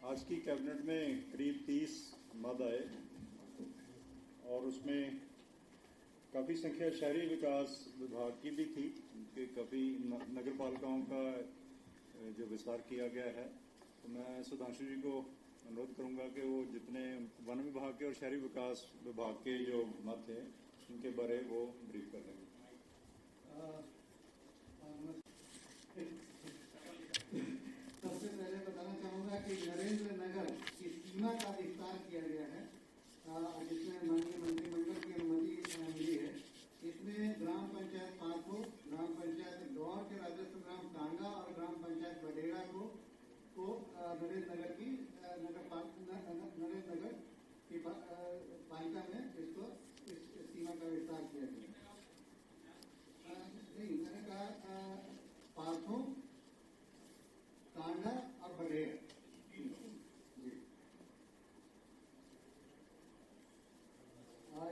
आज की कैबिनेट में करीब 30 मद आए और उसमें काफ़ी संख्या शहरी विकास विभाग की भी थी कि काफ़ी नगर पालिकाओं का जो विस्तार किया गया है। तो मैं सुधांशु जी को अनुरोध करूंगा कि वो जितने वन विभाग के और शहरी विकास विभाग के जो मत हैं उनके बारे वो ब्रीफ कर देंगे। सबसे पहले बताना चाहूंगा कि नरेंद्र नगर की सीमा का विस्तार किया गया है, जिसमें माननीय मंत्रिमंडल की अनुमति मिली है। इसमें ग्राम पंचायत पाथो, ग्राम पंचायत गौर के राजस्व ग्राम कांडा और ग्राम पंचायत बडेरा को नरेंद्र नगर की पालिका में इसको इस सीमा का विस्तार किया गया। नहीं, मैंने कहा पाथो, कांडा और बडेरा जी।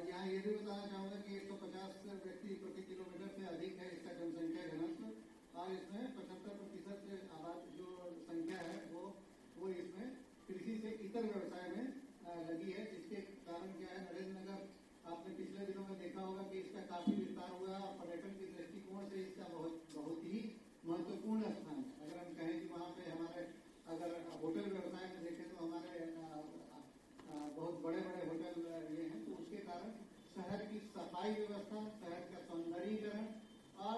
यहाँ ये भी बताना चाहूंगा कि 150 व्यक्ति प्रति किलोमीटर से अधिक है इसका जनसंख्या घनत्व, और इसमें 75% से आबाद जो संख्या है वो इसमें कृषि से इतर व्यवसाय में लगी है। जिसके कारण क्या है, नरेंद्र नगर आपने पिछले दिनों में देखा होगा कि इसका काफी विस्तार हुआ और पर्यटन के दृष्टिकोण से इसका बहुत ही महत्वपूर्ण स्थान है। अगर हम कहें कि वहाँ पे हमारे अगर होटल व्यवसाय में देखें तो हमारे बहुत बड़े बड़े होटल ये हैं, तो उसके कारण शहर की सफाई व्यवस्था, शहर का सौंदर्यीकरण और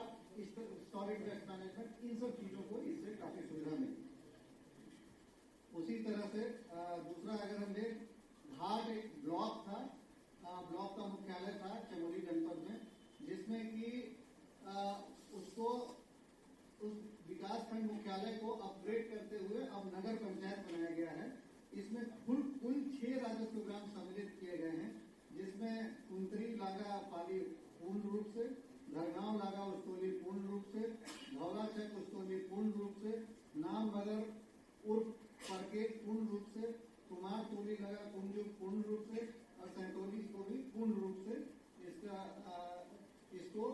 सॉलिड वेस्ट मैनेजमेंट, इन सब चीजों को इससे काफी सुविधा मिली। उसी तरह से दूसरा अगर हम देखें, घाट एक ब्लॉक था, ब्लॉक का मुख्यालय था चमोली जनपद में, जिसमें कि उसको उस विकास खंड मुख्यालय को अपग्रेड करते हुए अब नगर पंचायत बनाया गया है। इसमें कुल 6 राजस्व ग्राम सम्मिलित किए गए हैं, जिसमें कुंतरी लागा पाली पूर्ण रूप से, धरगांव लागा उस्तोली पूर्ण रूप से, धौलाचक उस्तोली पूर्ण रूप से, नाम नगर उर्फ परके पूर्ण रूप से, कुमार टोली लगा कुंजू पूर्ण रूप से और सैंतोली को भी पूर्ण रूप से इसको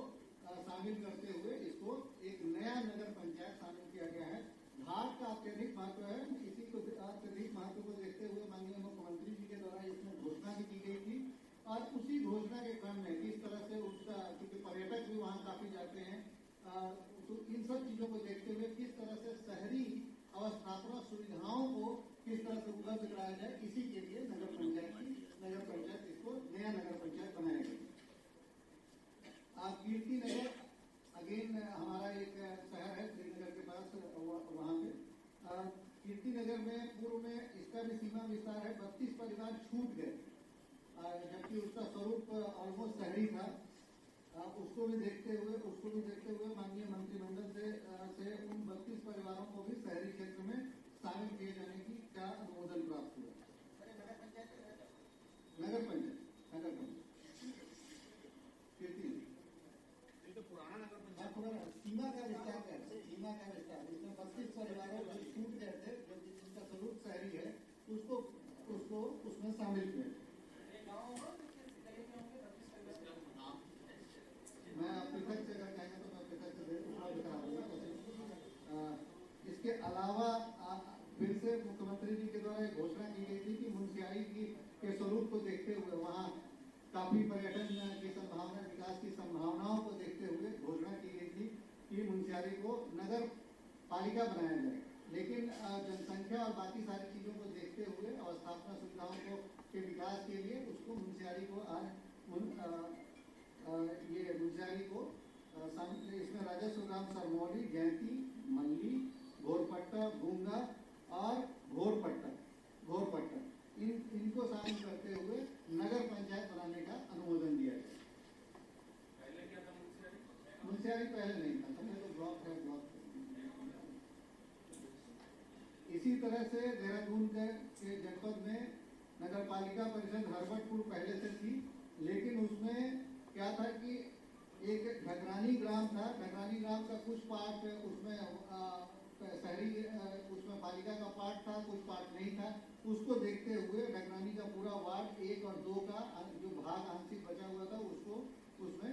शामिल करते हुए इसको एक नया नगर पंचायत शामिल किया गया है। घाट का अत्यधिक महत्व है, इसी को अत्यधिक महत्व को देखते हुए माननीय मुख्यमंत्री जी के द्वारा इसमें घोषणा भी की गई थी, और उसी घोषणा के क्रम में किस तरह से उसका, क्योंकि पर्यटक भी वहाँ काफी जाते हैं, तो इन सब चीजों को देखते हुए किस तरह से शहरी अवस्थापना सुविधाओं को किस तरह से उपलब्ध कराया जाए, इसी के लिए नगर पंचायत इसको नया नगर पंचायत बनाया गया। कीर्ति नगर अगेन हमारा एक शहर है श्रीनगर के पास, वहां पे कीर्ति नगर में पूर्व में इसका भी सीमा विस्तार है। 32 परिवार छूट गए, जबकि उसका स्वरूप ऑलमोस्ट शहरी था। उसको भी देखते हुए माननीय मंत्रिमंडल से उन 32 परिवारों को भी शहरी क्षेत्र में शामिल किए जाने की का अनुमोदन प्राप्त हुआ। नगर पंचायत कीर्ति तो पुराना नगर पंचायत सीमा का विस्तार इसमें 32 परिवारों जो छूट गए थे, जो जिसका स्वरूप शहरी है, उसको उसमें शामिल किया। मैं पृथक से अगर कहेंगे तो मैं पृथक से बता दूंगा। इसके अलावा फिर से मुख्यमंत्री जी के द्वारा एक घोषणा की गई थी कि मुंशियारी के स्वरूप को देखते हुए वहाँ काफी पर्यटन की संभावना, विकास की संभावनाओं को देखते हुए घोषणा की गई थी कि मुंशियारी को नगर पालिका बनाया जाए। लेकिन जनसंख्या और बाकी सारी चीजों को देखते हुए अवस्थापना सुविधाओं के विकास के लिए उसको मुंशियारी को इसमें राजस्व ग्राम सरमौली, गैंती, मल्ली, घोरपट्टा, भूंगा और घोरपट्टा इनको शामिल करते हुए नगर पंचायत बनाने का अनुमोदन दिया गया। पहले क्या था मुंशियारी पहले नहीं था, पहले तो ब्लॉक है, ब्लॉक। इसी तरह से देहरादून के जनपद में नगर पालिका परिषद हरबटपुर पहले से थी, लेकिन उसमें क्या था कि एक घगरानी ग्राम था। घगरानी ग्राम का कुछ पार्ट उसमें शहरी उसमें पालिका का पार्ट था, कुछ पार्ट नहीं था। उसको देखते हुए घगरानी का पूरा वार्ड 1 और 2 का जो भाग आंशिक बचा हुआ था उसको उसमें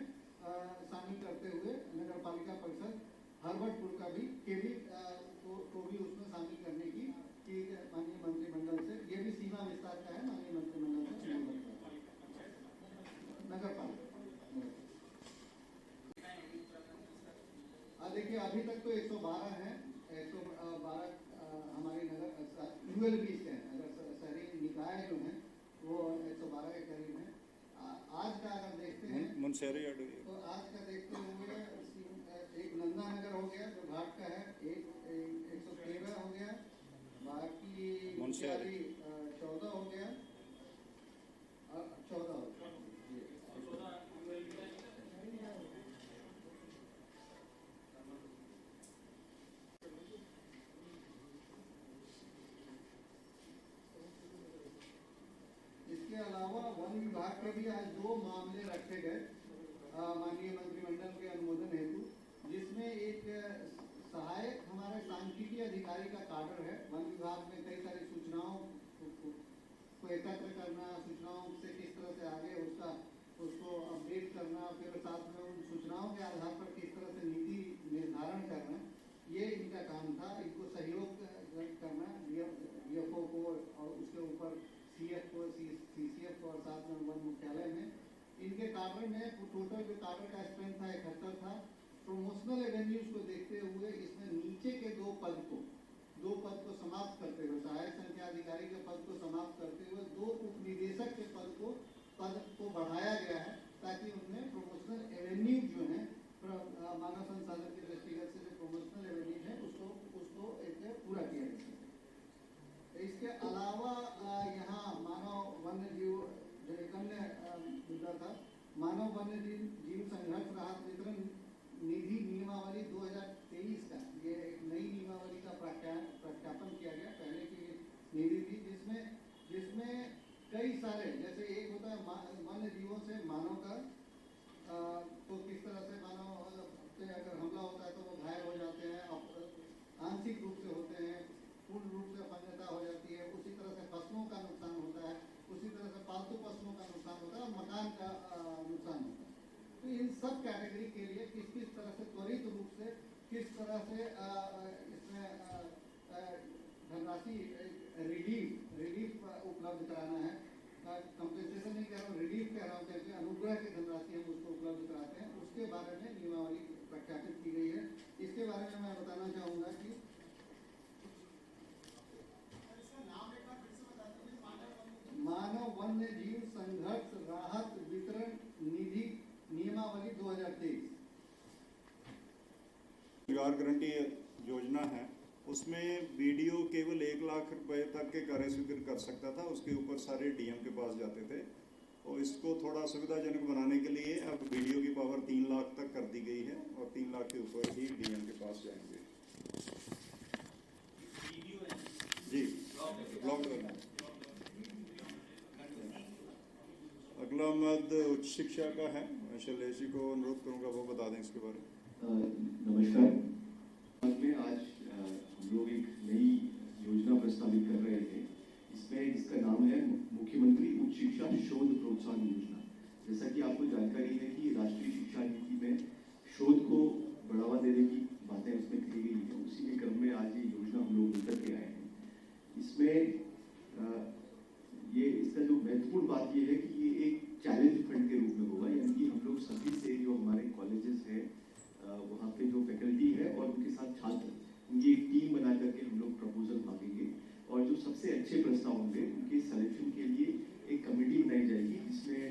शामिल करते हुए नगर पालिका परिषद हरबटपुर का भी को भी उसमें शामिल करने की माननीय मंत्रिमंडल 20 के हैं। अगर शहरी निकाय जो है वो 112 के करीब है। आज का अगर देखते हैं मुनस्यारी तो आज का देखते हुए एक नंदा नगर हो गया जो घाट का है, एक 113 हो गया, बाकी मुनस्यारी 14 हो गया, 14 हो गया। इसके अलावा वन विभाग के भी आज 2 मामले रखे गए माननीय मंत्रिमंडल के अनुमोदन हेतु, जिसमें एक सहायक हमारे सांख्यिकी अधिकारी का काडर है। वन विभाग में कई सारी सूचनाओं को एकत्र करना, सूचनाओं से किस तरह से आगे उसको अपडेट करना, फिर साथ में उन सूचनाओं के आधार पर किस तरह से नीति निर्धारण करना, ये इनका काम था। इनको सहयोग करना डीएफओ को और उसके ऊपर सीएफ को, सीसीएफ को और साथ में वन मुख्यालय में। इनके काडर में टोटल जो काडर का स्ट्रेंथ था 71 था। प्रमोशनल एवेन्यूज को देखते हुए इसमें नीचे के 2 पद को समाप्त करते हुए, सहायक संख्या अधिकारी के पद को समाप्त करते हुए 2 उप निदेशक के पद को बढ़ाया गया है, ताकि उनमें प्रमोशनल एवेन्यूज जो है मानव संसाधन के दृष्टिगत से जो प्रमोशनल एवेन्यूज है उसको एक पूरा किया जा सके। इसके अलावा यहाँ मानव वन्य जीव जो एक अन्य मुद्दा था, मानव वन्य जीव संघर्ष राहत वितरण निधि नियमावली 2023 का, ये एक नई नियमावली का प्रख्यापन किया गया। पहले की निधि थी जिसमें कई सारे, जैसे एक होता है वन्य जीवों से मानव का, तो किस तरह से मानव पे अगर हमला होता है तो वो घायल हो जाते हैं, आंशिक रूप से होते हैं, पूर्ण रूप से अपंगता हो जाती है। उसी तरह से फसलों का नुकसान होता है, उसी तरह से पालतू पशुओं का नुकसान होता है और मकान का नुकसान होता है। तो इन सब कैटेगरी के लिए किस तरह से त्वरित रूप से किस तरह से इसमें धनराशि रिलीफ उपलब्ध कराना है। कंपेंसेशन नहीं कह रहा हूँ, रिलीफ कह रहा हूँ, कैसे अनुग्रह की धनराशि हम उसको उपलब्ध कराते हैं, उसके बारे में नियमावली प्रख्यापित की गई है। इसके बारे में मैं बताना चाहूँगा कि मानव वन्य जीव संघर्ष राहत वितरण निधि नियमावली 2023 रोजगार गारंटी योजना है। उसमें बीडीओ केवल 1 लाख रुपए तक के कार्य स्वीकृत कर सकता था, उसके ऊपर सारे डीएम के पास जाते थे। और इसको थोड़ा सुविधाजनक बनाने के लिए अब बीडीओ की पावर 3 लाख तक कर दी गई है और 3 लाख के ऊपर ही डीएम के पास जाएंगे। जी, ब्लॉक अगला मद उच्च शिक्षा का है। शैलेश जी को अनुरोध करूंगा वो बता दें इसके बारे में। नमस्कार। में आज हम लोग एक नई योजना प्रस्तावित कर रहे थे। इसका नाम है मुख्यमंत्री उच्च शिक्षा शोध प्रोत्साहन योजना। जैसा कि आपको जानकारी है कि राष्ट्रीय शिक्षा नीति में शोध को बढ़ावा देने की बातें उसमें कही गई है। उसी के क्रम में आज ये योजना हम लोग लेकर के आए हैं। इसमें इसका जो महत्वपूर्ण बात ये है कि ये एक चैलेंज फंड के रूप में होगा, यानी कि हम लोग सभी से जो हमारे कॉलेजेस हैं वहाँ पे जो फैकल्टी है और उनके साथ छात्र, उनकी एक टीम बना करके हम लोग प्रपोजल मांगेंगे और जो सबसे अच्छे प्रस्ताव होंगे उनके सिलेक्शन के लिए एक कमेटी बनाई जाएगी, जिसमें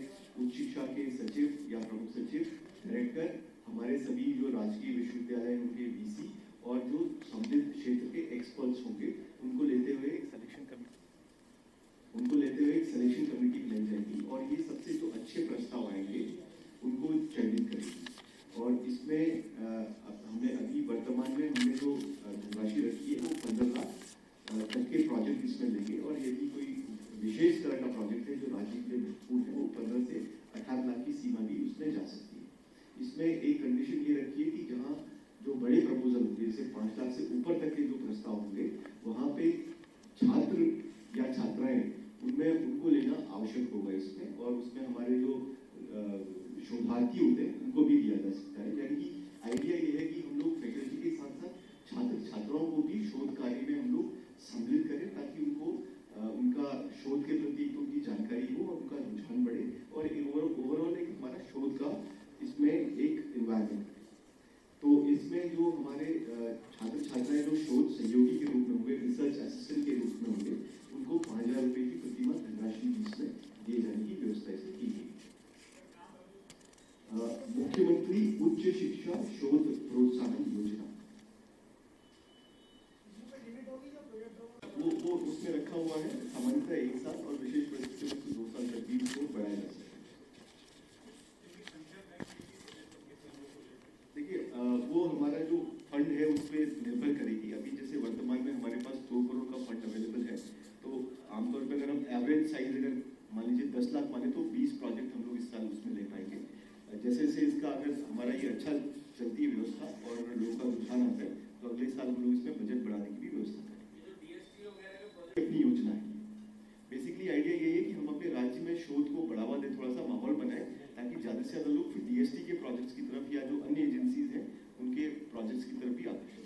उच्च शिक्षा के सचिव या प्रमुख सचिव, डायरेक्टर, हमारे सभी जो राजकीय विश्वविद्यालय उनके वीसी और जो संबंधित क्षेत्र के एक्सपर्ट्स होंगे उनको लेते हुए एक सिलेक्शन कमेटी बनाई जाएगी और ये सबसे जो अच्छे प्रस्ताव आएंगे उनको चयनित करेगी। और इसमें हमने अभी वर्तमान में हमने जो धनराशि रखी है वो 15 लाख तक के प्रोजेक्ट इसमें लेंगे और यदि कोई विशेष तरह का प्रोजेक्ट है जो राज्य के लिए महत्वपूर्ण है वो 15 से 18 लाख की सीमा भी उसमें जा सकती है। इसमें एक कंडीशन ये रखी है कि जहाँ जो बड़े प्रपोजल होंगे, जैसे 5 लाख से ऊपर तक के जो प्रस्ताव होंगे, वहाँ पे छात्र या छात्राएं उनको लेना आवश्यक होगा इसमें। और उसमें हमारे जो शोधार्थी होते हैं उनको भी दिया जा सकता है। यानी कि आइडिया ये है कि हम लोग फैकल्टी के साथ साथ छात्र छात्राओं को भी शोध कार्य में हम लोग सम्मिलित करें, ताकि उनको उनका शोध के प्रति उनकी जानकारी हो और उनका रुझान बढ़े और ओवरऑल एक हमारा शोध का इसमें एक इन्वायरमेंट है। तो इसमें जो हमारे छात्र छात्राएं जो शोध सहयोगी के रूप में होंगे, रिसर्च असिस्टेंट के रूप में होंगे, रखा हुआ है, सामान्यतः 1 साल और विशेष परिस्थितियों में 2 साल तक भी इसको बढ़ाया जा सकता है। देखिए वो हमारा जो फंड है उस पर निर्भर करेगी। अभी जैसे वर्तमान में हमारे पास 2 करोड़ का फंड अवेलेबल है, तो आमतौर पर अगर हम एवरेज साइज अगर मान लीजिए 10 लाख माने तो 20 प्रोजेक्ट हम लोग इस साल उसमें ले पाएंगे। जैसे जैसे इसका अगर हमारा ये अच्छा चलती है व्यवस्था और लोगों का रुझान आता है तो अगले साल हम लोग इसमें बजट बढ़ाने की भी व्यवस्था करेंगे। अपनी योजना है, बेसिकली आइडिया ये है कि हम अपने राज्य में शोध को बढ़ावा दें, थोड़ा सा माहौल बनाए ताकि ज़्यादा से ज़्यादा लोग फिर डीएसटी के प्रोजेक्ट्स की तरफ या जो अन्य एजेंसीज हैं उनके प्रोजेक्ट्स की तरफ भी आकर्षित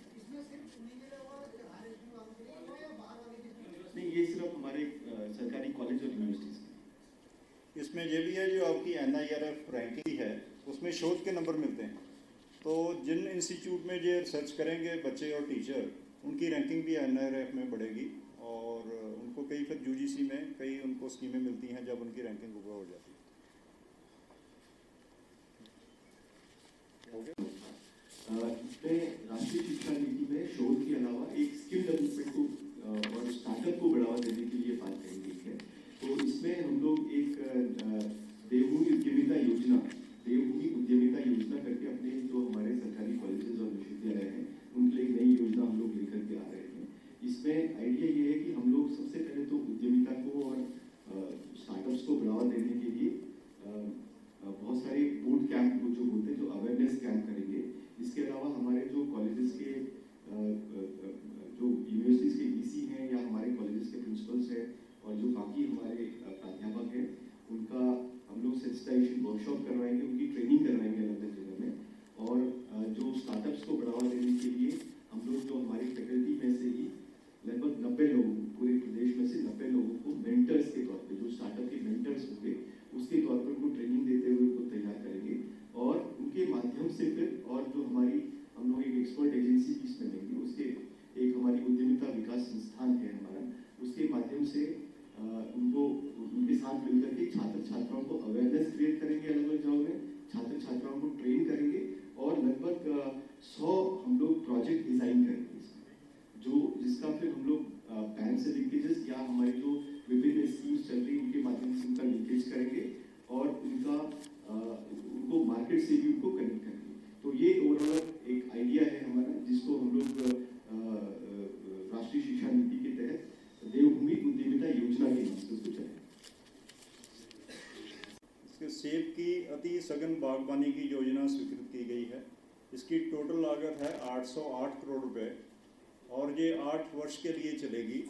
नहीं, ये सिर्फ हमारे सरकारी कॉलेज और यूनिवर्सिटीज के। इसमें ये भी है जो आपकी NIRF रैंकिंग है उसमें शोध के नंबर मिलते हैं, तो जिन इंस्टीट्यूट में ये रिसर्च करेंगे बच्चे और टीचर उनकी रैंकिंग भी NIRF में बढ़ेगी और उनको कई फिर UGC में कई उनको स्कीमें मिलती हैं जब उनकी रैंकिंग ऊपर हो जाती है। इसमें राष्ट्रीय शिक्षा नीति में शोध के अलावा एक स्किल डेवलपमेंट को और स्टार्टअप को बढ़ावा देने के लिए बात कही गई है। तो इसमें हम लोग एक देवभूमि उद्यमिता योजना करके अपने जो हमारे सरकारी कॉलेजेस और विश्वविद्यालय हैं उनके लिए एक नई योजना हम लोग लेकर के आ रहे हैं। इसमें आइडिया ये है कि हम लोग सबसे पहले तो उद्यमिता को और स्टार्टअप्स को बढ़ावा देने के लिए बहुत सारे बूट कैंप जो बोलते हैं, जो अवेयरनेस कैंप करेंगे। इसके अलावा हमारे जो कॉलेजेस के जो यूनिवर्सिटीज़ के VC हैं या हमारे कॉलेजेस के प्रिंसिपल्स हैं और जो बाकी हमारे प्राध्यापक हैं उनका हम लोग सेंसिटाइजेशन वर्कशॉप करवाएंगे, उनकी ट्रेनिंग करवाएंगे अलग अलग जगह में। और जो स्टार्टअप्स को बढ़ावा देने के लिए हम लोग जो हमारी फैकल्टी में से ही लगभग 90 लोगों, पूरे प्रदेश में से 90 लोगों को मेंटर्स के तौर पे, जो स्टार्टअप के मेंटर्स होंगे उसके तौर पर उनको ट्रेनिंग देते हुए उनको तैयार करेंगे और उनके माध्यम से फिर और जो हमारी हम लोग एक एक्सपर्ट एजेंसी भी इसमें देंगे, उसके एक हमारी उद्यमिता विकास संस्थान है हमारा, उसके माध्यम से उनको उनके साथ मिलकर के छात्र छात्राओं को अवेयरनेस क्रिएट करेंगे, अलग अलग जगहों में छात्र छात्राओं को ट्रेन करेंगे और लगभग 100 हम लोग प्रोजेक्ट डिजाइन करेंगे जो जिसका फिर हम लोग बैंक से लिंकेजेस या हमारी जो विभिन्न स्कीम्स चल रही उनके माध्यम से उनका लिंकेज करेंगे और उनको मार्केट से भी उनको कनेक्ट करेंगे। तो ये ओवरऑल एक आइडिया है हमारा जिसको हम लोग राष्ट्रीय शिक्षा नीति के तहत देवभूमि उद्यमिता योजना के नाम से चलाएंगे। इसके सेब की अति सघन बागवानी की योजना स्वीकृत की गई है। इसकी टोटल लागत है 808 करोड़ रुपए और ये 8 वर्ष के लिए चलेगी।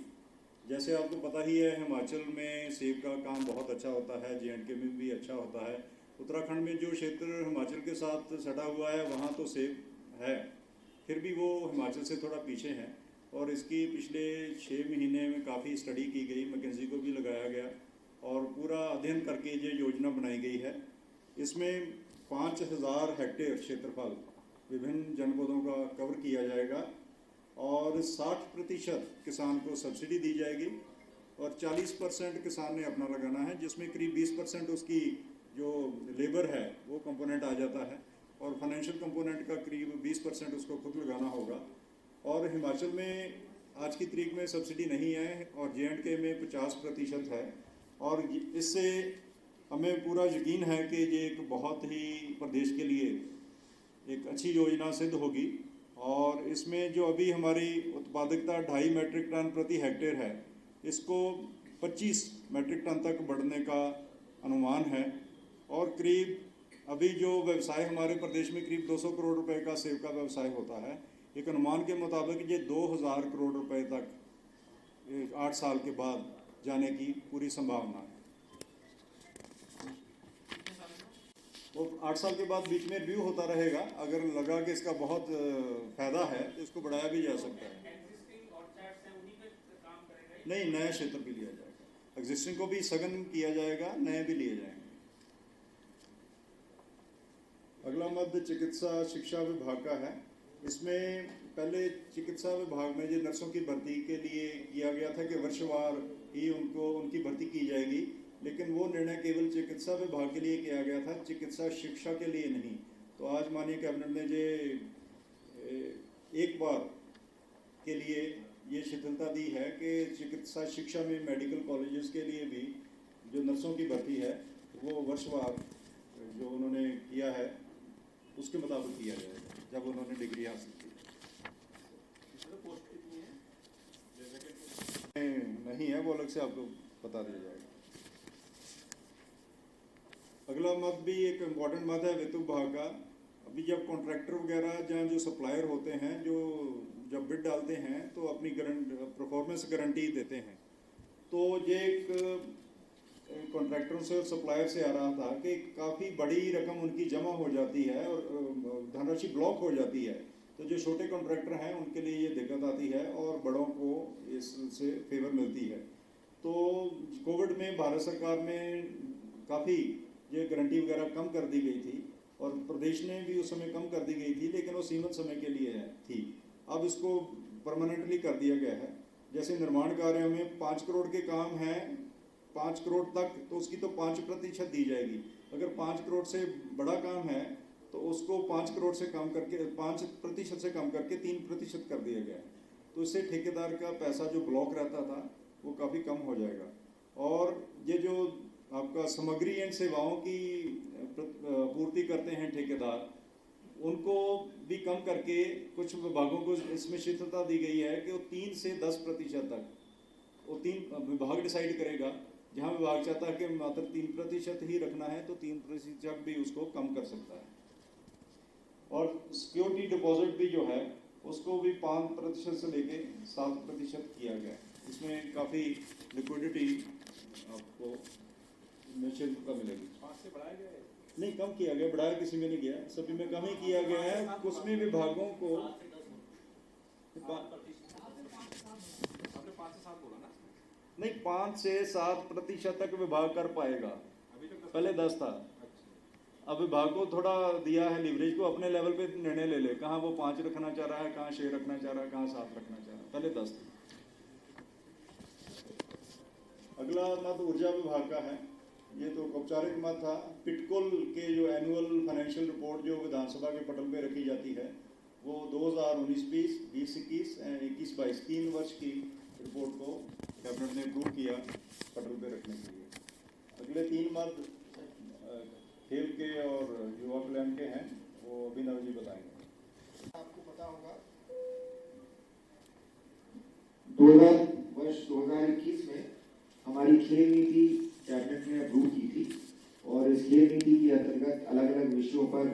जैसे आपको पता ही है हिमाचल में सेब का काम बहुत अच्छा होता है, J&K में भी अच्छा होता है। उत्तराखंड में जो क्षेत्र हिमाचल के साथ सटा हुआ है वहाँ तो सेब है, फिर भी वो हिमाचल से थोड़ा पीछे हैं और इसकी पिछले 6 महीने में काफ़ी स्टडी की गई, मैकेंजी को भी लगाया गया और पूरा अध्ययन करके ये योजना बनाई गई है। इसमें 5000 हेक्टेयर क्षेत्रफल विभिन्न जनपदों का कवर किया जाएगा और 60% किसान को सब्सिडी दी जाएगी और 40% किसान ने अपना लगाना है, जिसमें करीब 20% उसकी जो लेबर है वो कंपोनेंट आ जाता है और फाइनेंशियल कंपोनेंट का करीब 20% उसको खुद लगाना होगा। और हिमाचल में आज की तारीख में सब्सिडी नहीं है और J&K में 50% है और इससे हमें पूरा यकीन है कि ये एक बहुत ही प्रदेश के लिए एक अच्छी योजना सिद्ध होगी। और इसमें जो अभी हमारी उत्पादकता 2.5 मीट्रिक टन प्रति हेक्टेयर है, इसको 25 मीट्रिक टन तक बढ़ने का अनुमान है और करीब अभी जो व्यवसाय हमारे प्रदेश में करीब 200 करोड़ रुपए का सेब का व्यवसाय होता है, एक अनुमान के मुताबिक ये 2000 करोड़ रुपए तक 8 साल के बाद जाने की पूरी संभावना है। वो 8 साल के बाद बीच में रिव्यू होता रहेगा, अगर लगा कि इसका बहुत फायदा है तो इसको बढ़ाया भी जा सकता है। नहीं, नया क्षेत्र भी लिया जाएगा, एग्जिस्टिंग को भी सघन किया जाएगा, नए भी लिए जाएंगे। अगला मध्य चिकित्सा शिक्षा विभाग का है। इसमें पहले चिकित्सा विभाग में जो नर्सों की भर्ती के लिए किया गया था कि वर्षवार ही उनकी भर्ती की जाएगी, लेकिन वो निर्णय केवल चिकित्सा विभाग के लिए किया गया था, चिकित्सा शिक्षा के लिए नहीं। तो आज माननीय कैबिनेट ने जो एक बार के लिए ये शिथिलता दी है कि चिकित्सा शिक्षा में मेडिकल कॉलेजेस के लिए भी जो नर्सों की भर्ती है वो वर्षवार जो उन्होंने किया है उसके मुताबिक किया जाएगा जब उन्होंने डिग्री हासिल की। इसमें पोस्ट कितनी है? नहीं है, वो अलग से आपको बता दिया जाएगा। अगला मत भी एक इम्पॉर्टेंट मत है वित्त विभाग का। अभी जब कॉन्ट्रैक्टर वगैरह जहाँ जो सप्लायर होते हैं जो जब बिड डालते हैं तो अपनी परफॉर्मेंस गारंटी देते हैं। तो ये एक कॉन्ट्रैक्टरों से और सप्लायर से आ रहा था कि काफ़ी बड़ी रकम उनकी जमा हो जाती है और धनराशि ब्लॉक हो जाती है। तो जो छोटे कॉन्ट्रैक्टर हैं उनके लिए ये दिक्कत आती है और बड़ों को इससे फेवर मिलती है। तो कोविड में भारत सरकार ने काफ़ी ये गारंटी वगैरह कम कर दी गई थी और प्रदेश ने भी उस समय कम कर दी गई थी, लेकिन वो सीमित समय के लिए थी। अब इसको परमानेंटली कर दिया गया है। जैसे निर्माण कार्यों में 5 करोड़ के काम हैं 5 करोड़ तक, तो उसकी तो 5% दी जाएगी। अगर 5 करोड़ से बड़ा काम है तो उसको 5 करोड़ से कम करके 5% से कम करके 3% कर दिया गया है। तो इससे ठेकेदार का पैसा जो ब्लॉक रहता था वो काफ़ी कम हो जाएगा। और ये जो आपका सामग्री एंड सेवाओं की पूर्ति करते हैं ठेकेदार, उनको भी कम करके कुछ विभागों को इसमें शिथिलता दी गई है कि वो 3 से 10% तक, वो 3 विभाग डिसाइड करेगा। जहाँ विभाग चाहता है कि मात्र 3% ही रखना है तो 3% भी उसको कम कर सकता है। और सिक्योरिटी डिपॉजिट भी जो है उसको भी 5% से लेके 7% किया गया है। इसमें काफ़ी लिक्विडिटी आपको निश्चित का मिलेगी। 5 से बढ़ाया गया है? नहीं, कम किया गया, बढ़ाया किसी में नहीं गया, सभी में कम ही किया गया है। उसमें विभागों को आपने 5 से 7 बोला ना? नहीं, 5 से 7% तक विभाग कर पाएगा। अभी तक पहले 10 था। अब विभाग को थोड़ा दिया है लीवरेज को, अपने लेवल पे निर्णय ले ले, कहाँ वो 5 रखना चाह रहा है, कहाँ 6 रखना चाह रहा है, कहाँ 7 रखना चाह रहा है। पहले 10 थी। अगला मत ऊर्जा विभाग का है। ये तो औपचारिक मत था। पिटकुल के जो एनुअल फाइनेंशियल रिपोर्ट जो विधानसभा के पटल पे रखी जाती है वो 2019-20, 2021 और 21-22 3 वर्ष की रिपोर्ट को कैबिनेट ने अप्रूव किया पटल पे रखने के लिए। अगले 3 मत खेल के और युवा कल्याण के हैं, वो अभिनव जी बताएंगे। आपको पता होगा 2021 में हमारी खेल नीति कैबिनेट ने अप्रूव की थी और इस खेल नीति के अंतर्गत अलग अलग विषयों पर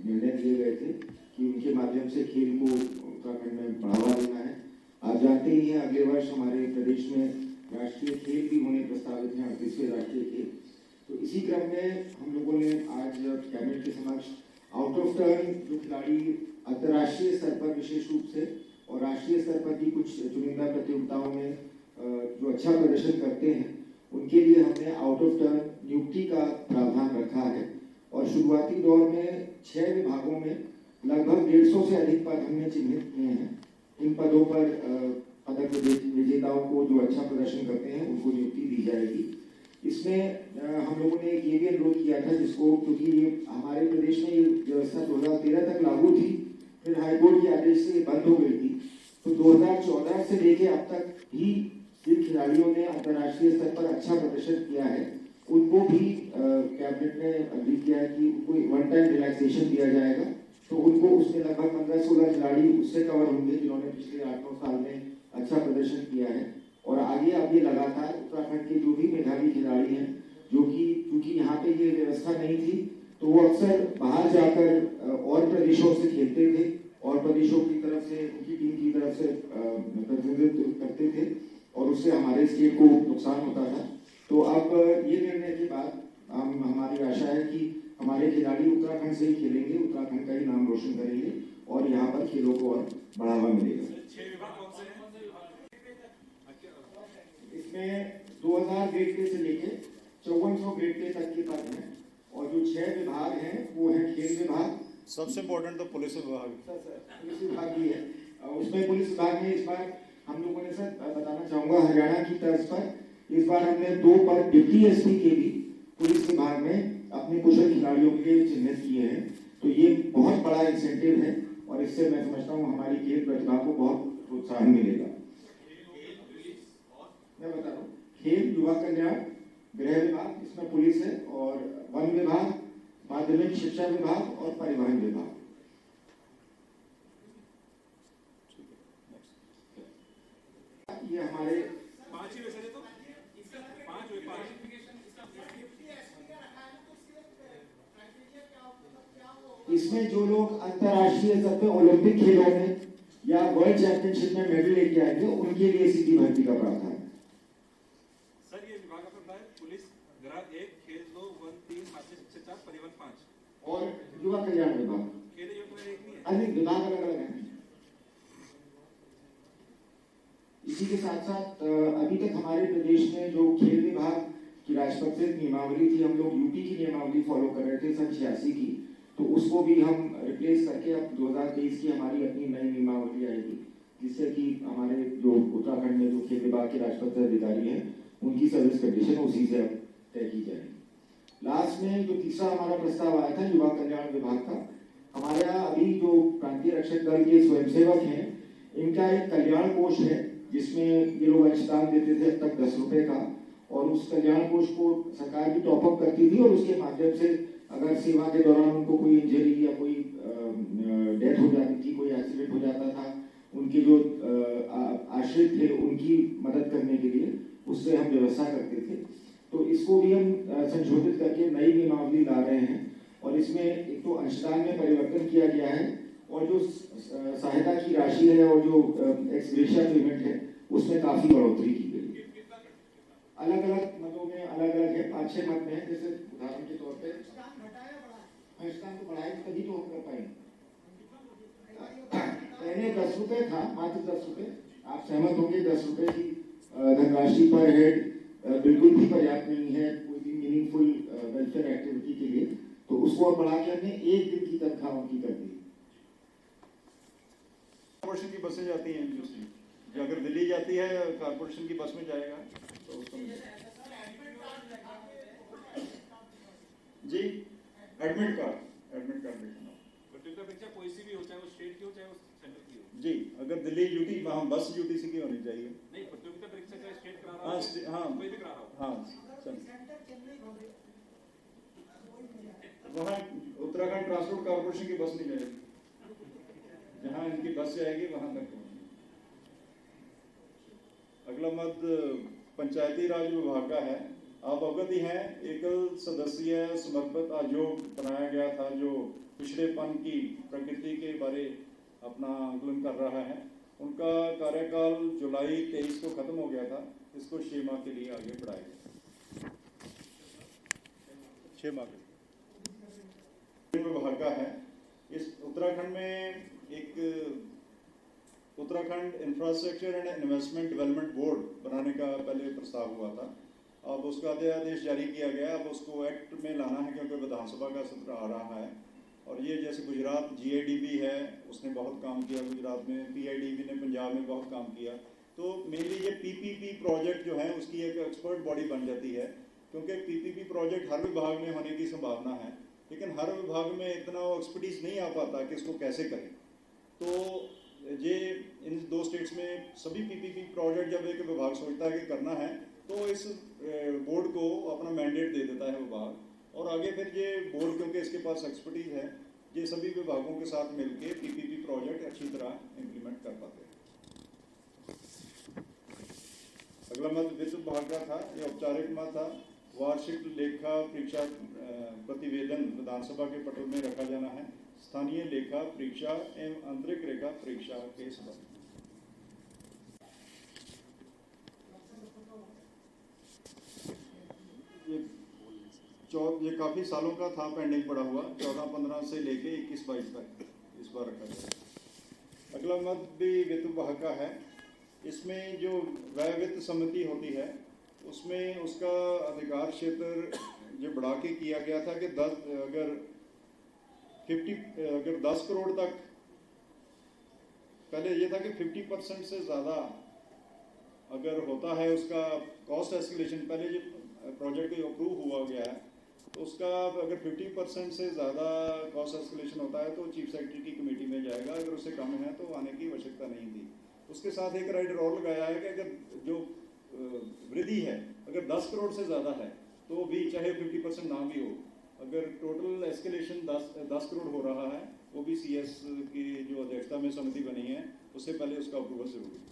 निर्णय लिए गए थे कि उनके माध्यम से खेल को उत्तराखंड में बढ़ावा देना है। आप जानते ही हैं अगले वर्ष हमारे प्रदेश में राष्ट्रीय खेल भी होने प्रस्तावित हैं, 38वें राष्ट्रीय खेल। तो इसी क्रम में हम लोगों ने आज कैबिनेट के समक्ष आउट ऑफ टर्न जो खिलाड़ी अंतर्राष्ट्रीय स्तर पर विशेष रूप से और राष्ट्रीय स्तर पर भी कुछ चुनिंदा प्रतियोगिताओं में जो अच्छा प्रदर्शन करते हैं उनके लिए हमने आउट ऑफ टर्न नियुक्ति का प्रावधान रखा है। और शुरुआती दौर में 6 विभागों में लगभग 150 से अधिक पद हमने चिन्हित किए हैं। इन पदों पर पदक विजेताओं को जो अच्छा प्रदर्शन करते हैं उनको नियुक्ति दी जाएगी। इसमें हम लोगों ने ये भी अनुरोध किया था जिसको, क्योंकि ये हमारे प्रदेश में ये व्यवस्था 2013 तक लागू थी, फिर हाईकोर्ट के आदेश से ये बंद हो गई थी। तो 2014 से लेके अब तक भी जिन खिलाड़ियों ने अंतर्राष्ट्रीय स्तर पर अच्छा प्रदर्शन किया है उनको भी कैबिनेट ने अग्री किया है कि उनको वन टाइम रिलैक्सेशन दिया जाएगा। तो उनको उसमें लगभग 15-16 खिलाड़ी उससे कवर होंगे जिन्होंने पिछले 8-9 साल में अच्छा प्रदर्शन किया है। और आगे अब ये लगातार उत्तराखंड के जो भी मेधावी खिलाड़ी हैं जो कि क्योंकि यहाँ पे ये व्यवस्था नहीं थी तो वो अक्सर बाहर जाकर और प्रदेशों से खेलते थे और प्रदेशों की तरफ से उनकी टीम की तरफ से प्रतिनिधित्व करते थे और उससे हमारे स्टेट को नुकसान होता था। तो अब ये निर्णय के बाद हमारी आशा है कि हमारे खिलाड़ी उत्तराखंड से ही खेलेंगे, उत्तराखंड का ही नाम रोशन करेंगे और यहाँ पर खेलों को और बढ़ावा मिलेगा। 6 विभाग कौन से हैं? इसमें 2000 ग्रेड पे से लेके 5400 ग्रेड पे तक के पद हैं और जो 6 विभाग हैं वो है खेल विभाग, सबसे इम्पोर्टेंट तो पुलिस विभाग। पुलिस विभाग भी है। उसमें पुलिस विभाग में इस बार हम लोगों ने सर बताना चाहूँगा हरियाणा की तर्ज पर इस बार हमने 2 पद डिप्टी एसपी के भी पुलिस विभाग में अपने कुशल खिलाड़ियों के लिए चिन्हित किए हैं। तो ये बहुत बड़ा इंसेंटिव है और इससे मैं समझता हूँ हमारी खेल प्रतिभा को बहुत प्रोत्साहन मिलेगा। मैं बता रहा हूँ, खेल, युवा कल्याण, गृह विभाग, इसमें पुलिस है, और वन विभाग, माध्यमिक शिक्षा विभाग और परिवहन विभाग। ये हमारे 5 ही वैसे तो 5 हुए 5। इसमें जो लोग अंतर्राष्ट्रीय स्तर पे ओलंपिक खेलों में या वर्ल्ड चैंपियनशिप में मेडल लेके आएंगे, उनके लिए सीधी भर्ती का प्रावधान है। सर ये विभाग आपका है पुलिस, गृह 1, खेल 2, वन 3, माध्यमिक शिक्षा 4, परिवहन 5 और युवा कल्याण विभाग। खेल युवा कल्याण 1 नहीं है। अन्य विभाग अलग अलग हैं। इसी के साथ साथ अभी तक हमारे प्रदेश में जो खेल विभाग की राजपत्रित नियमावली थी, हम लोग यूपी की नियमावली फॉलो कर रहे थे सन 86 की, तो उसको भी हम रिप्लेस करके अब 2023 की हमारी अपनी नई नियमावली आएगी, जिससे कि हमारे जो उत्तराखंड में जो खेल विभाग के राजपत्रित अधिकारी हैं, उनकी सर्विस कंडीशन उसी से अब तय की जाएगी। लास्ट में जो तीसरा हमारा प्रस्ताव आया था युवा कल्याण विभाग का, हमारे यहाँ अभी जो प्रांतीय रक्षक दल के स्वयंसेवक हैं, इनका एक कल्याण कोष है, जिसमें ये लोग अंशदान देते थे अब तक 10 रुपए का, और उस कल्याण कोष को सरकार भी टॉपअप करती थी, और उसके माध्यम से अगर सेवा के दौरान उनको कोई इंजरी या कोई डेथ हो जाती थी, कोई एक्सीडेंट हो जाता था, उनके जो आश्रित थे उनकी मदद करने के लिए उससे हम व्यवस्था करते थे। तो इसको भी हम संशोधित करके नई नियमावली ला रहे हैं, और इसमें एक तो अंशदान में परिवर्तन किया गया है, और जो सहायता की राशि है और जो एक्स-ग्रेशिया पेमेंट है उसमें काफी बढ़ोतरी की गई है। अलग अलग मदों में अलग अलग है, 5-6 मद में है। जैसे उदाहरण के तौर पे अंशदान को बढ़ाए तभी तो हम कर पाएंगे। पहले 10 रुपए था, मात्र 10 रुपए। आप सहमत होंगे 10 रुपए की धनराशि पर हेड बिल्कुल भी पर्याप्त नहीं है कोई भी मीनिंगफुल वेलफेयर एक्टिविटी के लिए, तो उसको और बढ़ा के हमने 1 दिन की तनख्वाह उनकी कर दी। कॉर्पोरेशन की बसें जाती हैं, जो अगर दिल्ली जाती है कॉर्पोरेशन की बस में जाएगा तो उसको जी एडमिट कार्ड देखना। प्रतियोगिता परीक्षा कोई सी भी हो, चाहे वो स्टेट की हो चाहे वो सेंटर की हो। जी, अगर दिल्ली यूटी वहाँ बस यूटीसी की होनी चाहिए। नहीं, प्रतियोगिता परीक्षा चाहे स्टेट करा रहा हो, हाँ कोई भी करा रहा हो। हाँ, वहाँ उत्तराखंड ट्रांसपोर्ट कॉर्पोरेशन की बस नहीं जाएगी, जहाँ इनकी बस जाएगी वहाँ तक। अगला मत पंचायती राज विभाग का है। आप अवगत ही हैं, एकल सदस्यीय समर्पित आयोग बनाया गया था, जो पिछड़ेपन की प्रकृति के बारे अपना आकलन कर रहा है। उनका कार्यकाल जुलाई 23 को खत्म हो गया था, इसको 6 माह के लिए आगे बढ़ाया गया। 6 माह के विभाग का है। इस उत्तराखंड में एक Uttarakhand infrastructure and investment development board बनाने का पहले प्रस्ताव हुआ था। अब उसका अध्यादेश जारी किया गया, अब उसको एक्ट में लाना है क्योंकि विधानसभा का सत्र आ रहा है। और ये जैसे गुजरात GIDB है, उसने बहुत काम किया गुजरात में, PIDB ने पंजाब में बहुत काम किया। तो मेनली ये PPP प्रोजेक्ट जो है उसकी एक एक्सपर्ट बॉडी बन जाती है, क्योंकि PPP प्रोजेक्ट हर विभाग में होने की संभावना है, लेकिन हर विभाग में इतना एक्सपर्टीज नहीं आ पाता कि इसको कैसे करें। तो ये इन 2 स्टेट्स में सभी PPP प्रोजेक्ट जब एक विभाग सोचता है कि करना है, तो इस बोर्ड को अपना मैंडेट दे देता है विभाग, और आगे फिर ये बोर्ड, क्योंकि इसके पास एक्सपर्टीज है, ये सभी विभागों के साथ मिलकर PPP प्रोजेक्ट अच्छी तरह इम्प्लीमेंट कर पाते हैं। अगला मत वित्त विभाग का था, ये औपचारिक मत था। वार्षिक लेखा परीक्षा प्रतिवेदन विधानसभा के पटल में रखा जाना है। स्थानीय लेखा परीक्षा एवं आंतरिक रेखा परीक्षा के संबंध। ये काफी सालों का था पेंडिंग पड़ा हुआ, 14-15 से लेके 21-22 तक इस बार रखा जाए। अगला मत भी वित्त विभाग का है। इसमें जो व्यय वित्त समिति होती है, उसमें उसका अधिकार क्षेत्र जो बढ़ा के किया गया था कि 10 करोड़ तक, पहले ये था कि 50% से ज़्यादा अगर होता है उसका कॉस्ट एस्केलेशन, पहले जो प्रोजेक्ट अप्रूव हुआ गया है तो उसका अगर 50% से ज़्यादा कॉस्ट एस्केलेशन होता है तो चीफ सेक्रेटरी की कमेटी में जाएगा, अगर उससे कम है तो आने की आवश्यकता नहीं थी। उसके साथ एक राइडर और लगाया है कि अगर जो वृद्धि है अगर 10 करोड़ से ज़्यादा है तो भी चाहे 50% ना भी हो, अगर टोटल एस्केलेशन 10 करोड़ हो रहा है वो भी CS की जो अध्यक्षता में समिति बनी है उससे पहले उसका अप्रूवल जरूरी है।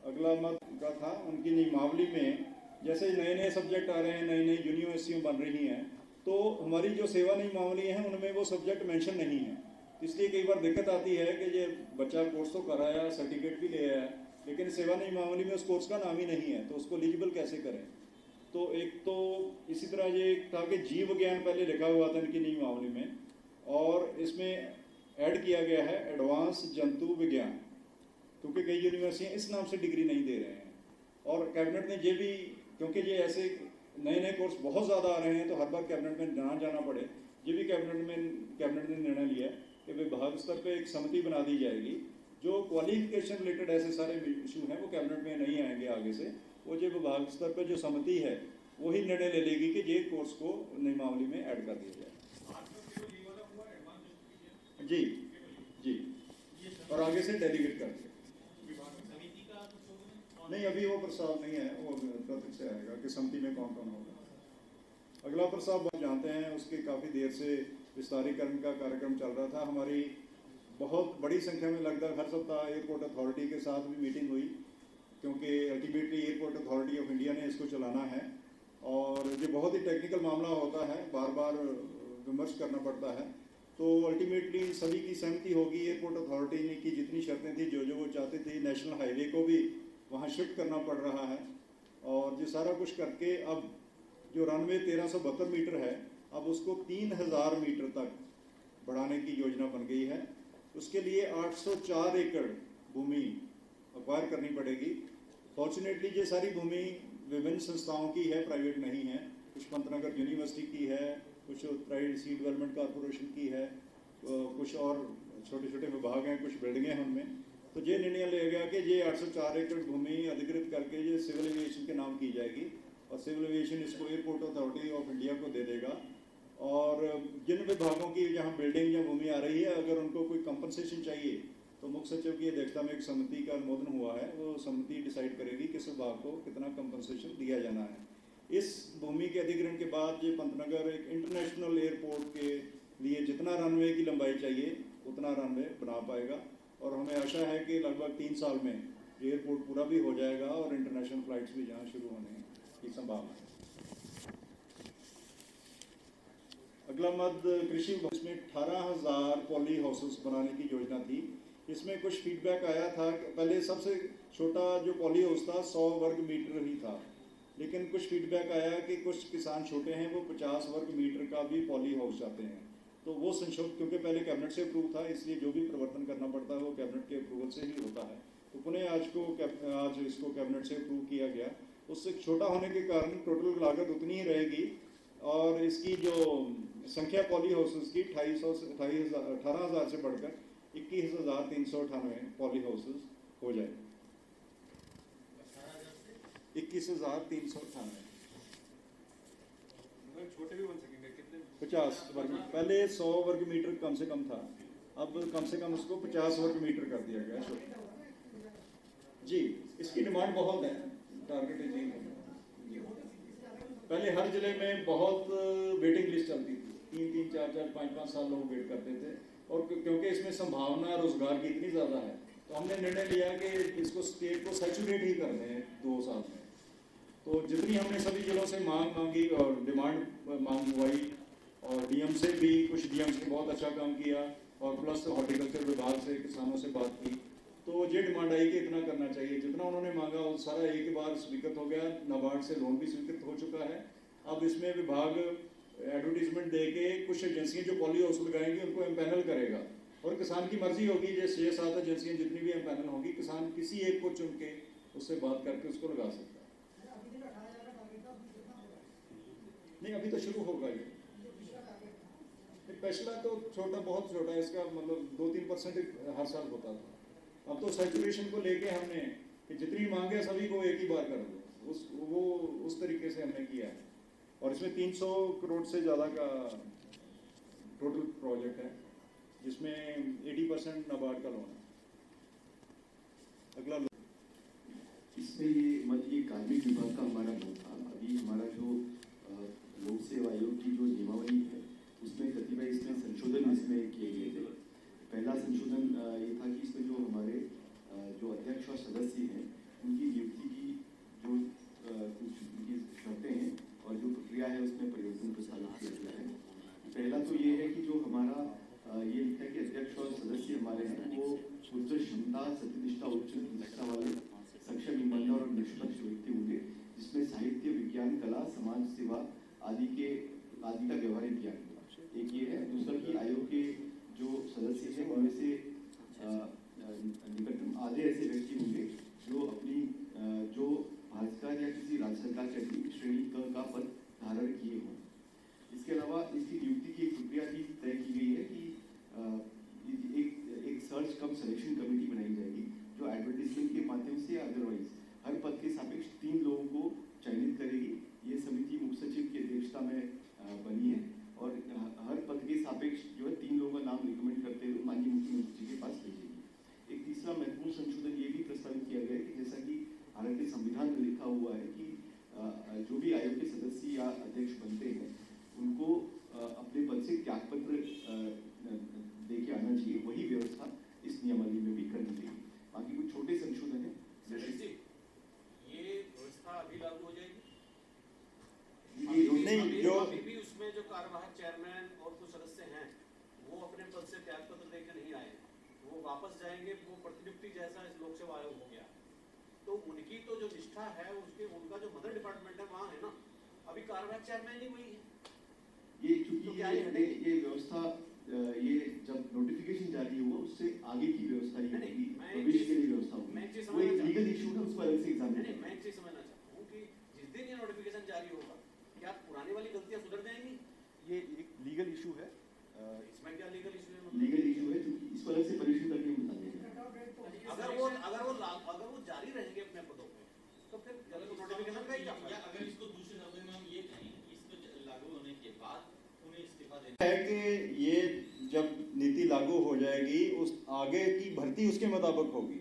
अगला मत का था उनकी नियमावली में, जैसे नए नए सब्जेक्ट आ रहे हैं, नई नई यूनिवर्सिटियाँ बन रही हैं, तो हमारी जो सेवा नियमावली है उनमें वो सब्जेक्ट मेंशन नहीं है। इसलिए कई बार दिक्कत आती है कि ये बच्चा कोर्स तो कर आया, सर्टिफिकेट भी ले आया, लेकिन सेवा नियमावली में उस कोर्स का नाम ही नहीं है, तो उसको एलिजिबल कैसे करें। तो एक तो इसी तरह ये था कि जीव विज्ञान पहले लिखा हुआ था इनकी नियमावली में, और इसमें ऐड किया गया है एडवांस जंतु विज्ञान, क्योंकि कई यूनिवर्सिटियाँ इस नाम से डिग्री नहीं दे रहे हैं। और कैबिनेट ने ये भी, क्योंकि ये ऐसे नए नए कोर्स बहुत ज़्यादा आ रहे हैं तो हर बार कैबिनेट में ना जाना पड़े, ये भी कैबिनेट ने निर्णय लिया कि विभाग स्तर पे एक समिति बना दी जाएगी। जो क्वालिफिकेशन रिलेटेड ऐसे सारे इशू हैं वो कैबिनेट में नहीं आएंगे आगे से, वो जो विभाग स्तर पे जो समिति है वही निर्णय ले लेगी कि ये कोर्स को नियमावली में ऐड कर दिया जाए। जी जी, और आगे से डेलीगेट कर दिया। नहीं, अभी वो प्रस्ताव नहीं है, वो प्रत्यक्ष से आएगा कि समिति में कौन कौन होगा। अगला प्रस्ताव आप जानते हैं, उसके काफ़ी देर से विस्तारीकरण का कार्यक्रम चल रहा था। हमारी बहुत बड़ी संख्या में लगभग हर सप्ताह एयरपोर्ट अथॉरिटी के साथ भी मीटिंग हुई, क्योंकि ultimately airport authority of India ने इसको चलाना है और ये बहुत ही टेक्निकल मामला होता है, बार बार विमर्श करना पड़ता है। तो अल्टीमेटली सभी की सहमति होगी। एयरपोर्ट अथॉरिटी ने की जितनी शर्तें थी, जो वो चाहते थे, नेशनल हाईवे को भी वहाँ शिफ्ट करना पड़ रहा है, और ये सारा कुछ करके अब जो रनवे 1372 मीटर है, अब उसको 3000 मीटर तक बढ़ाने की योजना बन गई है। उसके लिए 804 एकड़ भूमि एक्वायर करनी पड़ेगी। फॉर्चुनेटली ये सारी भूमि विभिन्न संस्थाओं की है, प्राइवेट नहीं है। कुछ पंतनगर यूनिवर्सिटी की है, कुछ प्राइवेट सी डेवलपमेंट कॉरपोरेशन की है, कुछ और छोटे छोटे विभाग हैं, कुछ बिल्डिंगें हैं उनमें। तो ये निर्णय लिया गया कि ये 804 एकड़ भूमि अधिकृत करके ये सिविल एविएशन के नाम की जाएगी, और सिविल एविएशन इसको एयरपोर्ट अथॉरिटी ऑफ इंडिया को दे देगा। और जिन विभागों की जहाँ बिल्डिंग या भूमि आ रही है, अगर उनको कोई कंपनसेशन चाहिए तो मुख्य सचिव की अध्यक्षता में एक समिति का अनुमोदन हुआ है, वो समिति डिसाइड करेगी किस विभाग को कितना कंपनसेशन दिया जाना है। इस भूमि के अधिग्रहण के बाद ये पंतनगर एक इंटरनेशनल एयरपोर्ट के लिए जितना रनवे की लंबाई चाहिए उतना रनवे बना पाएगा, और हमें आशा है कि लगभग 3 साल में एयरपोर्ट पूरा भी हो जाएगा और इंटरनेशनल फ्लाइट्स भी यहाँ शुरू होने की संभावना है। अगला मद कृषि विभाग में 18,000 पॉली हाउसेस बनाने की योजना थी। इसमें कुछ फीडबैक आया था। पहले सबसे छोटा जो पॉली हाउस था 100 वर्ग मीटर ही था, लेकिन कुछ फीडबैक आया कि कुछ किसान छोटे हैं, वो 50 वर्ग मीटर का भी पॉली हाउस चाहते हैं। तो वो संशोधन, क्योंकि पहले कैबिनेट से अप्रूव था, इसलिए जो भी परिवर्तन करना पड़ता है वो कैबिनेट के अप्रूवल से ही होता है। तो पुनः आज इसको कैबिनेट से अप्रूव किया गया। उससे छोटा होने के कारण टोटल लागत उतनी ही रहेगी, और इसकी जो संख्या पॉली हाउसेस की 18,000 से बढ़कर 21,398 पॉली हाउसेस हो जाए। 21,398 छोटे भी बन सकेंगे कितने? 50 वर्ग। पहले 100 वर्ग मीटर कम से कम था, अब कम से कम उसको 50 वर्ग मीटर कर दिया गया। जी, इसकी डिमांड बहुत है, टारगेट है जी। पहले हर जिले में बहुत वेटिंग लिस्ट चलती थी, 3-3, 4-4, 5-5 साल लोग वेट करते थे, और क्योंकि इसमें संभावना रोजगार की इतनी ज़्यादा है तो हमने निर्णय लिया कि इसको स्टेट को सैचुरेट ही कर दें 2 साल में। तो जितनी हमने सभी जिलों से मांग मांगी और डिमांड मंगवाई, और डीएम से भी, कुछ डीएम्स ने बहुत अच्छा काम किया, और प्लस हॉर्टिकल्चर विभाग से किसानों से बात की, तो ये डिमांड आई कि इतना करना चाहिए। जितना उन्होंने मांगा वो सारा एक बार स्वीकृत हो गया। नाबार्ड से लोन भी स्वीकृत हो चुका है। अब इसमें विभाग एडवर्टीजमेंट दे के कुछ एजेंसियां जो पॉली हाउस लगाएंगी उनको एम्पैनल करेगा, और किसान की मर्जी होगी, जैसे 6-7 एजेंसियां जितनी भी एम्पैनल होंगी, किसान किसी एक को चुन के उससे बात करके उसको लगा सकता है। नहीं, अभी तो शुरू होगा ये। पिछला तो छोटा, बहुत छोटा, इसका मतलब 2-3% हर साल होता था। अब तो सैचुरेशन को लेके हमने कि जितनी मांगे सभी को एक ही बार कर दो, उस तरीके से हमने किया है। और इसमें 300 करोड़ से ज़्यादा का टोटल प्रोजेक्ट है, जिसमें 80% नाबार्ड का लोन है। अगला इसमें ये कार्मिक विभाग का हमारा मत था। अभी हमारा जो लोक सेवा आयोग की जो नियमावली है उसमें कतिपय इसमें संशोधन इसमें किए गए थे। पहला संशोधन ये था कि इसमें जो हमारे जो अध्यक्ष और सदस्य हैं उनकी नियुक्ति की जो कुछ उनकी शर्तें हैं और जो प्रक्रिया है उसमें परिवर्तन प्रस्तावित किया गया है। पहला तो ये है कि जो हमारा ये लिखा है कि अध्यक्ष और सदस्य हमारे हैं वो उच्च क्षमता, सत्यनिष्ठा, उच्च निष्ठा वाले सक्षम, ईमानदार और निष्पक्ष व्यक्ति होंगे, जिसमें साहित्य, विज्ञान, कला, समाज सेवा आदि का व्यवहारिक ज्ञान होगा। एक ये है। दूसरा कि आयोग के जो सदस्य हैं उनमें से निकटतम आधे ऐसे व्यक्ति होंगे जो अपनी जो भाजपा या किसी राज्य सरकार के श्रेणी का पद धारण किए हों। इसके अलावा इसकी नियुक्ति की एक प्रक्रिया भी तय की गई है कि एक सर्च कम सिलेक्शन कमेटी बनाई जाएगी जो एडवर्टीजमेंट के माध्यम से अदरवाइज हर पद के सापेक्ष 3 लोगों को चयनित करेगी। ये समिति मुख्य सचिव की अध्यक्षता में बनी है और हर पद के सापेक्ष जो है 3 लोगों का नाम रिकमेंड करते हुए माननीय मुख्यमंत्री जी के पास भेजेगी। एक तीसरा महत्वपूर्ण संशोधन ये भी प्रस्तावित किया गया है कि जैसा कि भारत के संविधान में लिखा हुआ है कि जो भी आयोग के सदस्य या अध्यक्ष बनते हैं उनको अपने पद से त्यागपत्र दे के आना चाहिए। वही व्यवस्था इस नियमावली में भी करनी चाहिए। बाकी कुछ छोटे संशोधन है। ये व्यवस्था अभी लागू हो जाएगी? नहीं, जो अभी भी उसमें जो कार्यवाहक चेयरमैन और कुछ सदस्य हैं वो अपने पद से त्यागपत्र देकर नहीं आए, वो वापस जाएंगे। वो प्रतिनियुक्ति जैसा इस लोक सेवा आयोग हो गया, तो उनकी तो जो निष्ठा है उसके उनका जो मदर डिपार्टमेंट है वहाँ है ना, अभी कार्यवाहक चेयरमैन ही वही है। ये चूंकि ये व्यवस्था ये जब नोटिफिकेशन जारी हुआ उससे आगे की व्यवस्था ही होगी, भविष्य के लिए व्यवस्था होगी। वो एक लीगल इशू है, उसको अलग से एग्जामिन नहीं, मैं एक चीज समझना चाहता हूँ कि जिस दिन ये नोटिफिकेशन जारी होगा क्या पुरानी वाली गलतियां सुधर जाएंगी? ये एक लीगल इशू है। इसमें क्या लीगल इशू है? लीगल इशू है क्योंकि इसको अलग से परीक्षण करके हम बता देंगे। अगर वो जारी रहेंगे अपने पदों पे तो फिर नोटिफिकेशन का ही क्या फायदा? अगर इसको दूसरे शब्दों में हम ये कहें कि इसको लागू होने के बाद उन्हें इस्तीफा देना है कि ये जब नीति लागू हो जाएगी उस आगे की भर्ती उसके मुताबिक होगी।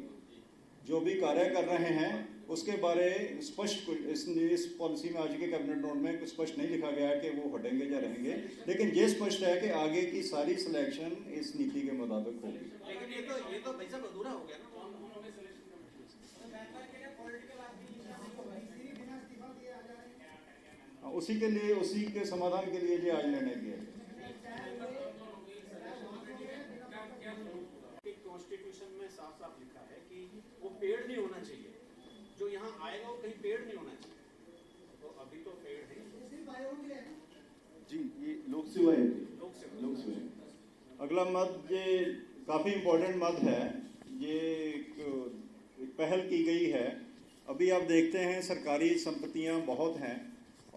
जो भी कार्य कर रहे हैं उसके बारे स्पष्ट इस पॉलिसी में आज के कैबिनेट नोट में स्पष्ट नहीं लिखा गया है कि वो हटेंगे या रहेंगे, लेकिन ये स्पष्ट है कि आगे की सारी सिलेक्शन इस नीति के मुताबिक होगी। लेकिन ये तो भाई साहब अधूरा हो गया ना। उसी के लिए, उसी के समाधान के लिए जो आज निर्णय किया गया। कॉन्स्टिट्यूशन में साफ साफ लिखा है कि वो पेड नहीं होना चाहिए, जो यहाँ आएगा वो कहीं पेड नहीं होना चाहिए। तो अभी तो पेड है जी। ये लोक सेवा है। लोक सेवा। अगला मत ये काफ़ी इम्पोर्टेंट मत है। ये एक पहल की गई है। अभी आप देखते हैं सरकारी संपत्तियां बहुत हैं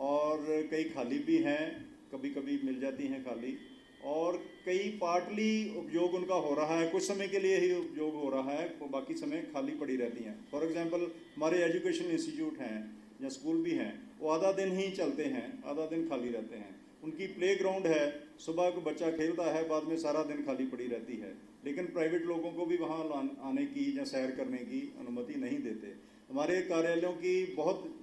और कई खाली भी हैं, कभी कभी मिल जाती हैं खाली, और कई पार्टली उपयोग उनका हो रहा है, कुछ समय के लिए ही उपयोग हो रहा है, तो बाकी समय खाली पड़ी रहती हैं। फॉर एग्जांपल हमारे एजुकेशन इंस्टीट्यूट हैं या स्कूल भी हैं, वो आधा दिन ही चलते हैं, आधा दिन खाली रहते हैं। उनकी प्ले ग्राउंड है, सुबह को बच्चा खेलता है, बाद में सारा दिन खाली पड़ी रहती है, लेकिन प्राइवेट लोगों को भी वहाँ आने की या सैर करने की अनुमति नहीं देते। हमारे कार्यालयों की बहुत,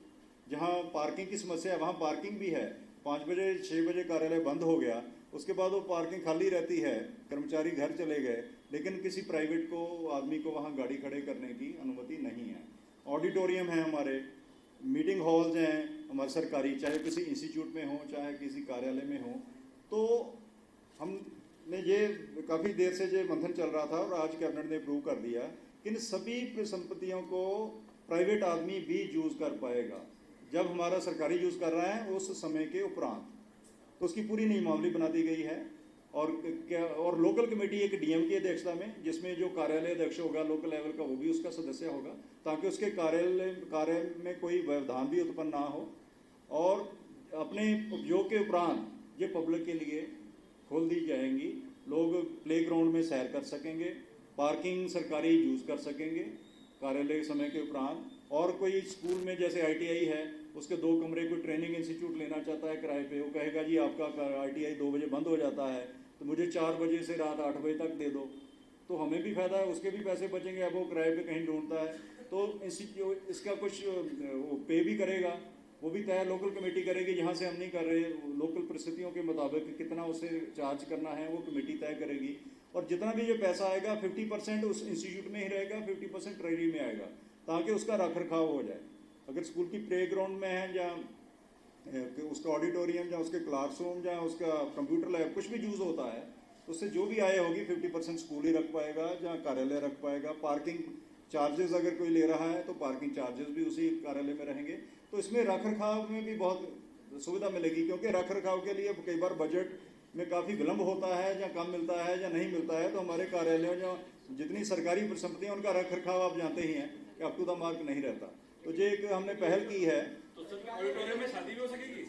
जहाँ पार्किंग की समस्या है वहाँ पार्किंग भी है। 5 बजे 6 बजे कार्यालय बंद हो गया, उसके बाद वो पार्किंग खाली रहती है, कर्मचारी घर चले गए, लेकिन किसी प्राइवेट को आदमी को वहाँ गाड़ी खड़े करने की अनुमति नहीं है। ऑडिटोरियम है हमारे, मीटिंग हॉल्स हैं हमारे सरकारी, चाहे किसी इंस्टीट्यूट में हो चाहे किसी कार्यालय में हो। तो हमने ये काफ़ी देर से जो मंथन चल रहा था और आज कैबिनेट ने अप्रूव कर दिया कि इन सभी संपत्तियों को प्राइवेट आदमी भी यूज़ कर पाएगा जब हमारा सरकारी यूज़ कर रहा है उस समय के उपरांत। तो उसकी पूरी नियमावली बना दी गई है। और लोकल कमेटी एक डीएम की अध्यक्षता में, जिसमें जो कार्यालय अध्यक्ष होगा लोकल लेवल का वो भी उसका सदस्य होगा, ताकि उसके कार्य में कोई व्यवधान भी उत्पन्न ना हो। और अपने उपयोग के उपरांत ये पब्लिक के लिए खोल दी जाएंगी। लोग प्ले ग्राउंड में सैर कर सकेंगे, पार्किंग सरकारी यूज़ कर सकेंगे कार्यालय समय के उपरांत। और कोई स्कूल में जैसे ITI है, उसके 2 कमरे कोई ट्रेनिंग इंस्टीट्यूट लेना चाहता है किराए पे, वो कहेगा जी आपका ITI 2 बजे बंद हो जाता है, तो मुझे 4 बजे से रात 8 बजे तक दे दो, तो हमें भी फायदा है, उसके भी पैसे बचेंगे। अब वो किराए पे कहीं ढूंढता है तो इंस्टीट्यूट इसका कुछ वो पे भी करेगा, वो भी तय लोकल कमेटी करेगी। यहाँ से हम नहीं कर रहे, लोकल परिस्थितियों के मुताबिक कितना उसे चार्ज करना है वो कमेटी तय करेगी। और जितना भी जो पैसा आएगा 50% उस इंस्टीट्यूट में ही रहेगा, 50% ट्रेजरी में आएगा, ताकि उसका रख रखाव हो जाए। अगर स्कूल की प्ले ग्राउंड में है या उसका ऑडिटोरियम या उसके क्लासरूम या उसका कंप्यूटर लैब कुछ भी यूज़ होता है, तो उससे जो भी आय होगी 50% स्कूल ही रख पाएगा, जहाँ कार्यालय रख पाएगा। पार्किंग चार्जेस अगर कोई ले रहा है तो पार्किंग चार्जेस भी उसी कार्यालय में रहेंगे। तो इसमें रख रखाव में भी बहुत सुविधा मिलेगी, क्योंकि रख रखाव के लिए कई बार बजट में काफ़ी विलम्ब होता है, या कम मिलता है या नहीं मिलता है। तो हमारे कार्यालयों या जितनी सरकारी परिसंपत्तियाँ उनका रख रखाव आप जानते ही हैं कि अप टू द मार्क नहीं रहता। तो ये एक हमने पहल की है। तो सर ऑडिटोरियम में शादी भी हो सकेगी?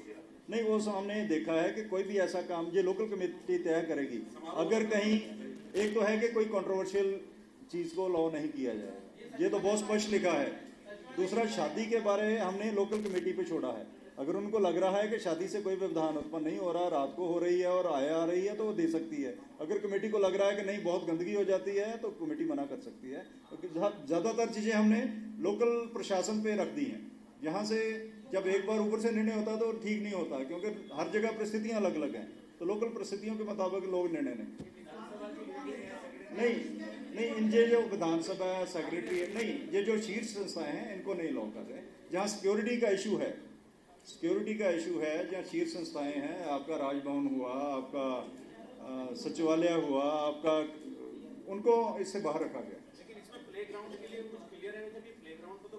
नहीं, वो हमने देखा है कि कोई भी ऐसा काम ये लोकल कमेटी तय करेगी। अगर कहीं एक तो है कि कोई कंट्रोवर्शियल चीज़ को अलाउ नहीं किया जाए, ये तो बहुत स्पष्ट लिखा है। दूसरा, शादी के बारे हमने लोकल कमेटी पे छोड़ा है। अगर उनको लग रहा है कि शादी से कोई व्यवधान उत्पन्न नहीं हो रहा, रात को हो रही है और आया आ रही है, तो वो दे सकती है। अगर कमेटी को लग रहा है कि नहीं बहुत गंदगी हो जाती है, तो कमेटी मना कर सकती है। क्योंकि ज़्यादातर चीज़ें हमने लोकल प्रशासन पे रख दी हैं। यहाँ से जब एक बार ऊपर से निर्णय होता है तो ठीक नहीं होता, क्योंकि हर जगह परिस्थितियाँ अलग अलग हैं। तो लोकल परिस्थितियों के मुताबिक लोग निर्णय नहीं, ये जो विधानसभा सेक्रेटरी नहीं, ये जो शीर्ष संस्थाएं हैं इनको नहीं लॉ कर रहे। जहाँ सिक्योरिटी का इशू है, जहाँ शीर्ष संस्थाएं हैं, आपका राजभवन हुआ, आपका सचिवालय हुआ, आपका, उनको इससे बाहर रखा गया। लेकिन इसमें प्ले ग्राउंड के लिए कुछ क्लियर है कि प्ले ग्राउंड को तो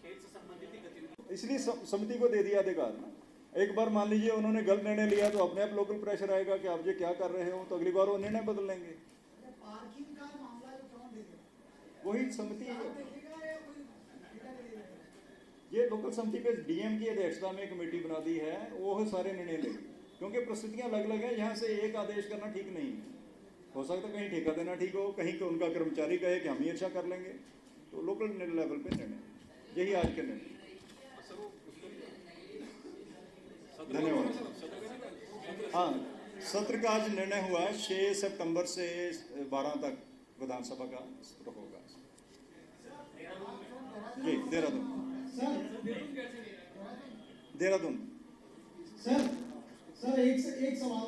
खेल से संबंधित ही गतिविधि, इसलिए समिति को दे दिया अधिकार ना। एक बार मान लीजिए उन्होंने गलत निर्णय लिया तो अपने आप लोकल प्रेशर आएगा कि आप ये क्या कर रहे हो, तो अगली बार वो निर्णय बदल लेंगे। पार्किंग का मामला जो कौन देगा? वही समिति है। देखेगा या कोई ठेका देगा? ये लोकल समिति पे डीएम की अध्यक्षता में कमेटी बना दी है, वो सारे निर्णय लेगी। क्योंकि परिस्थितियां अलग अलग हैं, यहाँ से एक आदेश करना ठीक नहीं है। हो सकता है कहीं ठेका देना ठीक हो, कहीं उनका कर्मचारी कहे कि हम ही अच्छा कर लेंगे। तो लोकल लेवल पे निर्णय, यही आज के निर्णय। धन्यवाद। हाँ, सत्र का आज निर्णय हुआ है 6 सितंबर से 12 तक विधानसभा का सत्र होगा जी, देहरादून। सर एक सवाल